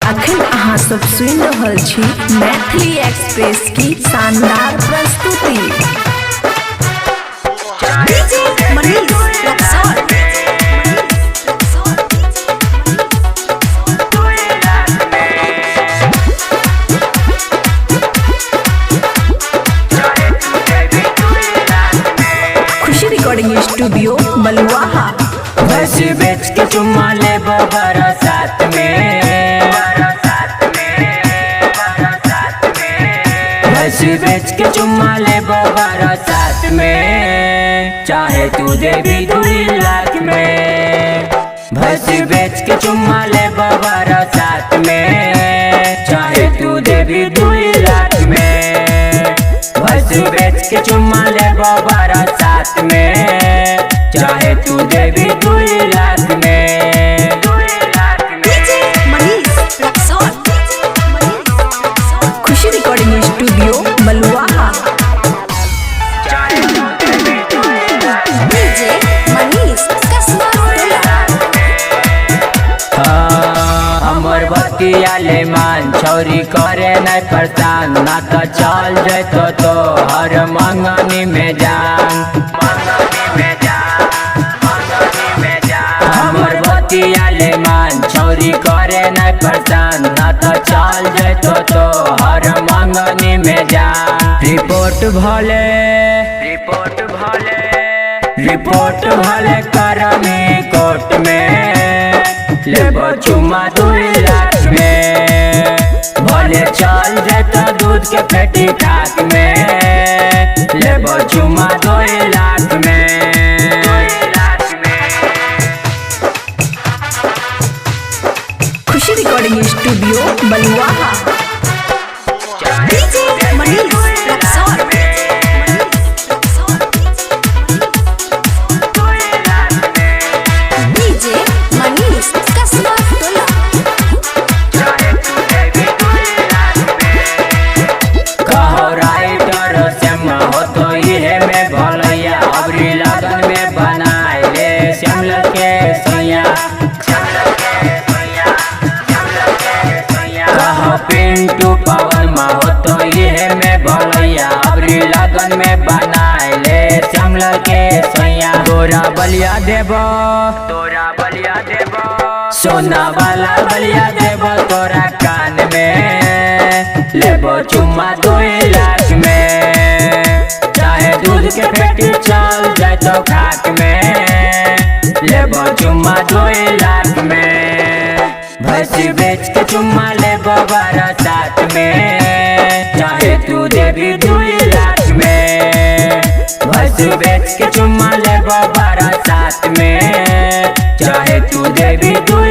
अखन अहाँ सब सुनि रहल छी मैथिली एक्सप्रेस की शानदार प्रस्तुति। खुशी रिकॉर्डिंग स्टूडियो बलुआहा। बस बेच के चुम्मा ले बरसात में, बस बेच के चुम्मा ले बरसात में, चाहे तू दे भी 2 लाख में। बस बेच के चुम्मा ले बरसात में, चाहे तू दे भी 2 लाख में। बस बेच के चुम्मा ले बरसात में, चाहे तू दे भी 2 लाख में। 2 लाख में। खुशी रिकॉर्डिंग स्टूडियो बलुआहा। हमर बतिया ले मान छौरी करे नहीं परेशान, ना तो चल जैतो तो हर मंगनी में जान, मंगनी में जान, मंगनी में जान। हमर बतिया ले मान छौरी करे नहीं परेशान, ना तो चल जैतो तो हर मंगनी में जान। रिपोर्ट भले, रिपोर्ट भले, रिपोर्ट भले करमी कोर्ट में, लेबो चुम्मा 2 लाख में। भले चल जाता दूध के पेटी खाक में, लेबो चुम्मा 2 लाख में। 2 लाख में। खुशी रिकॉर्डिंग स्टूडियो बलुआहा। पिंटू पवन मा हो तो ये में भलैया, अबरी लगन में बनाए ले श्यामला के सैया। तोरा बलिया देबो, तोरा बलिया देबो, सोना वाला बलिया देबो तोरा कान में, लेबो चुम्मा 2 लाख में। चाहे दूध के पेटी चल जाए तो खाक में, लेबो चुम्मा 2 लाख में। भैंस बेच के चुम्मा ले बरसात में, चाहे तू दे भी 2 लाख में। भैंस बेच के चुम्मा ले बरसात में, चाहे तू दे भी 2